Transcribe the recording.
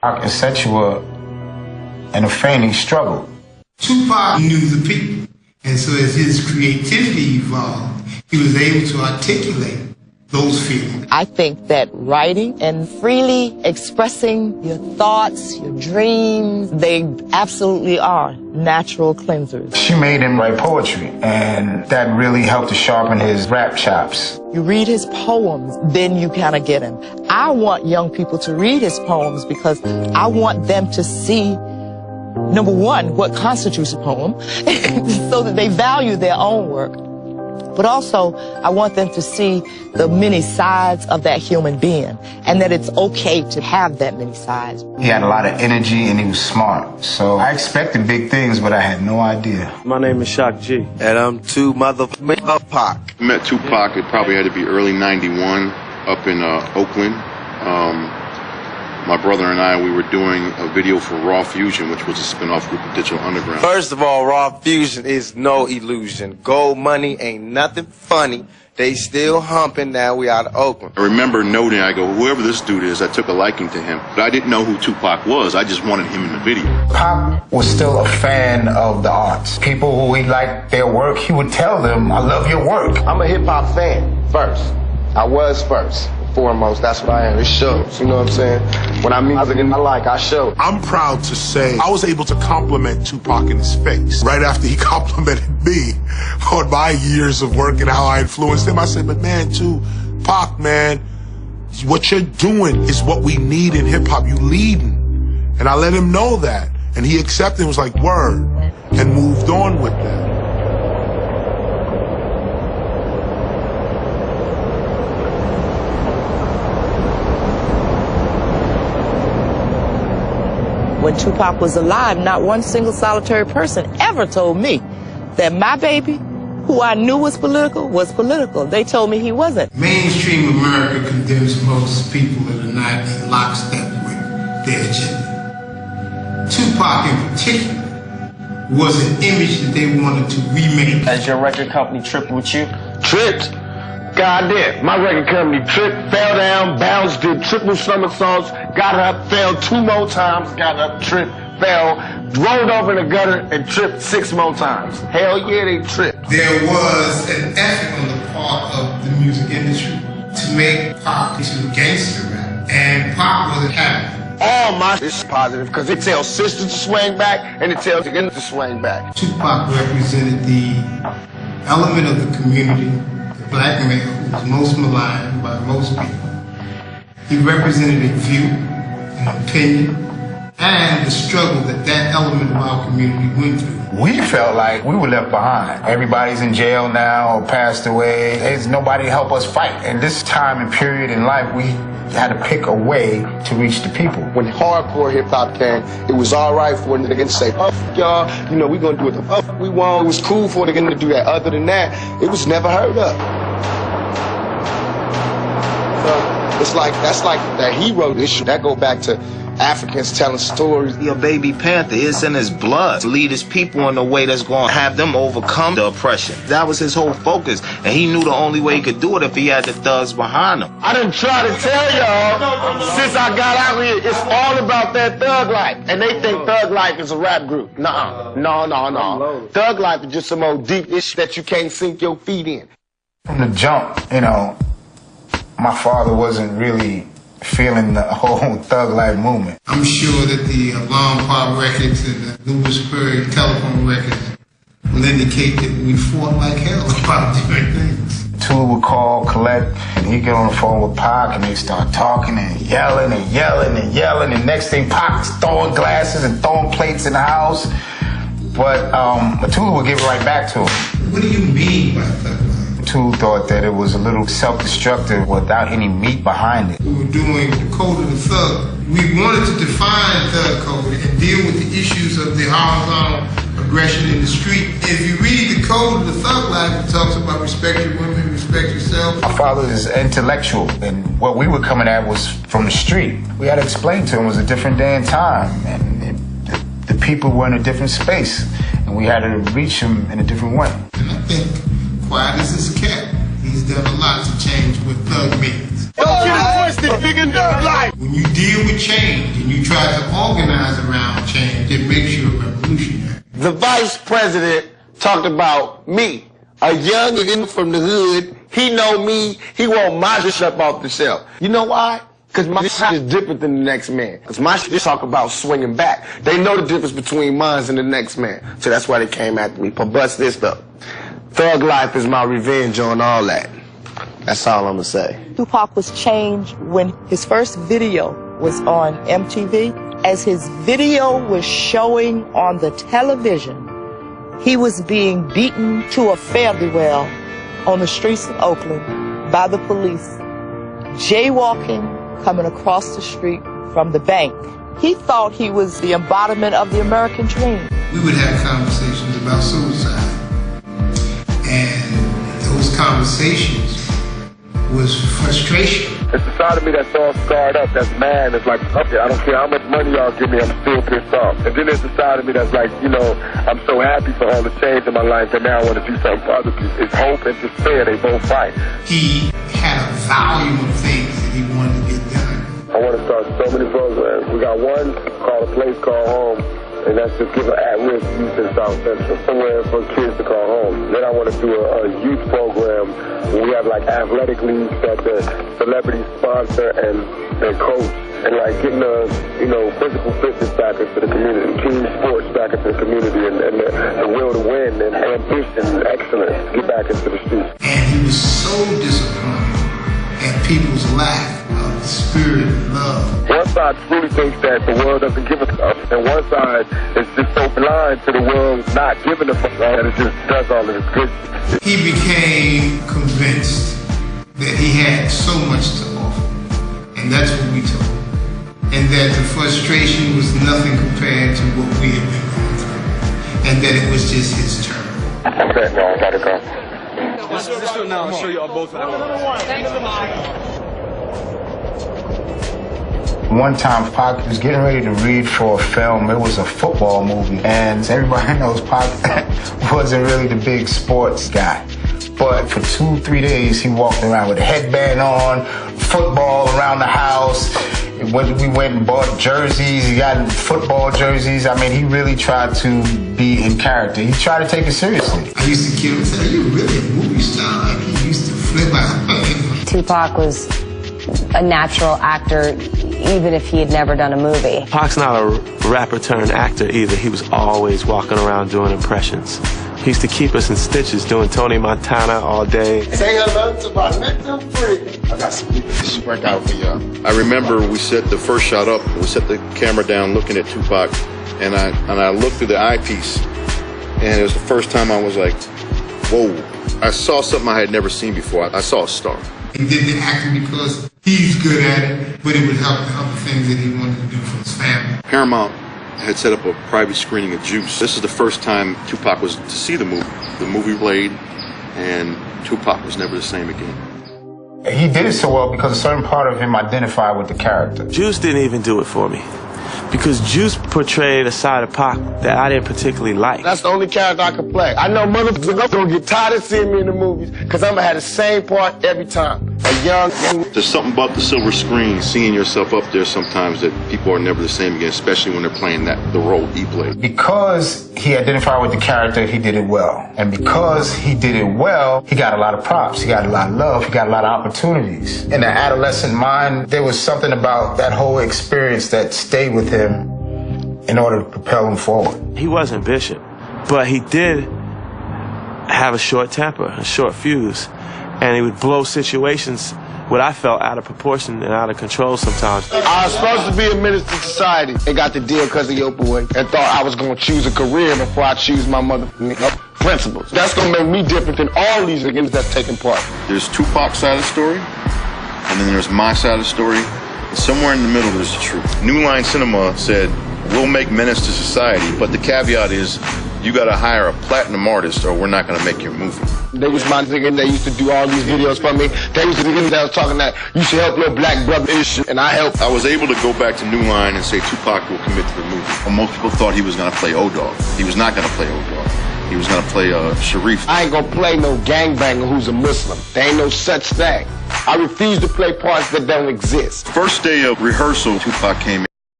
Tupac is such an offending struggle. Tupac knew the people, and so as his creativity evolved, he was able to articulate those feelings. I think that writing and freely expressing your thoughts, your dreams, they absolutely are natural cleansers. She made him write poetry, and that really helped to sharpen his rap chops. You read his poems, then you kind of get him. I want young people to read his poems because I want them to see, number one, what constitutes a poem, so that they value their own work. But also, I want them to see the many sides of that human being, and that it's okay to have that many sides. He had a lot of energy, and he was smart. So I expected big things, but I had no idea. My name is Shock G. And I'm Tupac. I met Tupac, it probably had to be early '91, up in Oakland. My brother and I, we were doing a video for Raw Fusion, which was a spin-off group of Digital Underground. First of all, Raw Fusion is no illusion. Gold Money ain't nothing funny. They still humping, now we out of Oakland. I remember noting, I go, whoever this dude is, I took a liking to him. But I didn't know who Tupac was, I just wanted him in the video. Pop was still a fan of the arts. People who he liked their work, he would tell them, I love your work. I'm a hip-hop fan, first. I was first. Foremost, that's what I am. It shows, you know what I'm saying? When I meet music I like, I show. I'm proud to say I was able to compliment Tupac in his face right after he complimented me on my years of work and how I influenced him. I said, but man, Tupac, man, what you're doing is what we need in hip-hop. You leading. And I let him know that. And he accepted and was like, word, and moved on with that. When Tupac was alive, not one single solitary person ever told me that my baby, who I knew was political. They told me he wasn't. Mainstream America condemns most people that are not in lockstep with their agenda. Tupac in particular was an image that they wanted to remake. Has your record company tripped with you? Tripped? Goddamn. My record company tripped, fell down, bounced, did triple somersaults, got up, fell 2 more times, got up, tripped, fell, rolled over in the gutter, and tripped 6 more times. Hell yeah, they tripped. There was an effort on the part of the music industry to make pop into gangster rap, and pop wasn't happening. All my is positive because it tells sisters to swing back and it tells niggas to swing back. Tupac represented the element of the community, the black male who was most maligned by most people. He represented a view, an opinion, and the struggle that that element of our community went through. We felt like we were left behind. Everybody's in jail now or passed away. There's nobody to help us fight. And this time and period in life, we had to pick a way to reach the people. When hardcore hip-hop came, it was all right for a nigga to say, fuck y'all, you know, we gonna do what the fuck we want. It was cool for a nigga to do that. Other than that, it was never heard of. So it's like, that's like that hero issue. That go back to Africans telling stories. Your baby Panther, it's in his blood to lead his people in a way that's going to have them overcome the oppression. That was his whole focus, and he knew the only way he could do it if he had the thugs behind him. I done tried to tell y'all since I got out here, it's all about that thug life. And they think Thug Life is a rap group. Nuh-uh. No. Thug Life is just some old deep issue that you can't sink your feet in. From the jump, you know, my father wasn't really feeling the whole Thug Life movement. I'm sure that the Alarm Pop records and the Lewisburg telephone records will indicate that we fought like hell about different things. Tula would call Colette, and he'd get on the phone with Pac, and they'd start talking and yelling and yelling and yelling, and next thing Pac's throwing glasses and throwing plates in the house. But Tula would give it right back to him. What do you mean by Thug Life? Tula thought that it was a little self-destructive without any meat behind it. We were doing the Code of the Thug. We wanted to define Thug Code and deal with the issues of the horizontal aggression in the street. If you read the Code of the Thug Life, it talks about respect your women, respect yourself. My father is intellectual, and what we were coming at was from the street. We had to explain to him it was a different day and time, and the people were in a different space, and we had to reach them in a different way. And I think, quiet as it's kept, he's done a lot to change what thug means. Don't get it twisted, nigga, Thug Life. When you deal with change and you try to around change. It makes you a revolutionary. The vice president talked about me, a young nigga from the hood. He know me. He want my shit up off the shelf. You know why? Because my shit is different than the next man. Because my shit talk about swinging back. They know the difference between mine and the next man. So that's why they came after me. But bust this up. Thug life is my revenge on all that. That's all I'm going to say. Tupac was changed when his first video was on MTV. As his video was showing on the television, he was being beaten to a fare-thee-well on the streets of Oakland by the police, jaywalking, coming across the street from the bank. He thought he was the embodiment of the American dream. We would have conversations about suicide. And those conversations was frustration. It's the side of me that's all scarred up, that's mad, that's like, okay, I don't care how much money y'all give me, I'm still pissed off. And then there's the side of me that's like, you know, I'm so happy for all the change in my life that now I want to do something for other people. It's hope and despair, they both fight. He had a volume of things that he wanted to get done. I want to start so many programs. We got one called A Place Called Home, and that's just give at-risk youth in South Central, somewhere for kids to call home. Then I want to do a youth program where we have like athletic leagues that the celebrities sponsor and coach, and like getting the, you know, physical fitness back into the community, team sports back into the community, and the will to win and ambition and excellence get back into the streets. And he was so disappointed at people's lack of spirit and love. One side truly thinks that the world doesn't give a fuck, and one side is just so blind to the world not giving a fuck that it just does all of this good shit. He became convinced that he had so much to offer, and that's what we told him. And that the frustration was nothing compared to what we had been going through, and that it was just his turn. Okay, no, I gotta go. Let's do it now. I'll show you all both. One time, Pac was getting ready to read for a film. It was a football movie, and everybody knows Pac wasn't really the big sports guy. But for 2-3 days, he walked around with a headband on, football around the house. We went and bought jerseys. He got football jerseys. I mean, he really tried to be in character. He tried to take it seriously. I used to kid him and say, "You're really a movie star." Like, he used to flip out. Tupac was a natural actor, even if he had never done a movie. Pac's not a rapper turned actor either. He was always walking around doing impressions. He used to keep us in stitches doing Tony Montana all day. Say hello to my little freak. I got some this work out for y'all. I remember we set the first shot up, we set the camera down looking at Tupac, and I looked through the eyepiece, and it was the first time I was like, whoa. I saw something I had never seen before. I saw a star. He did the acting because he's good at it, but it would help the other things that he wanted to do for his family. Paramount had set up a private screening of Juice. This is the first time Tupac was to see the movie. The movie played, and Tupac was never the same again. He did it so well because a certain part of him identified with the character. Juice didn't even do it for me, because Juice portrayed a side of Pac that I didn't particularly like. That's the only character I could play. I know motherfuckers gonna get tired of seeing me in the movies because I'm gonna have the same part every time. A young. There's something about the silver screen, seeing yourself up there sometimes, that people are never the same again, especially when they're playing the role he played. Because he identified with the character, he did it well. And because he did it well, he got a lot of props, he got a lot of love, he got a lot of opportunities. In the adolescent mind, there was something about that whole experience that stayed with him in order to propel him forward. He wasn't Bishop, but he did have a short temper, a short fuse, and he would blow situations what I felt out of proportion and out of control sometimes. I was supposed to be a menace to society. They got the deal because of your boy and thought I was going to choose a career before I choose my principles. That's going to make me different than all these niggas that's taking part. There's Tupac's side of the story, and then there's my side of the story, and somewhere in the middle there's the truth. New Line Cinema said, we'll make menace to society, but the caveat is you got to hire a platinum artist or we're not going to make your movie. They was my nigga, they used to do all these videos for me. They was the niggas that was talking that you should help your black brother issue, and I helped. I was able to go back to New Line and say Tupac will commit to the movie. Well, most people thought he was going to play O-Dog. He was not going to play O-Dog. He was going to play Sharif. I ain't going to play no gangbanger who's a Muslim. There ain't no such thing. I refuse to play parts that don't exist. First day of rehearsal, Tupac came in.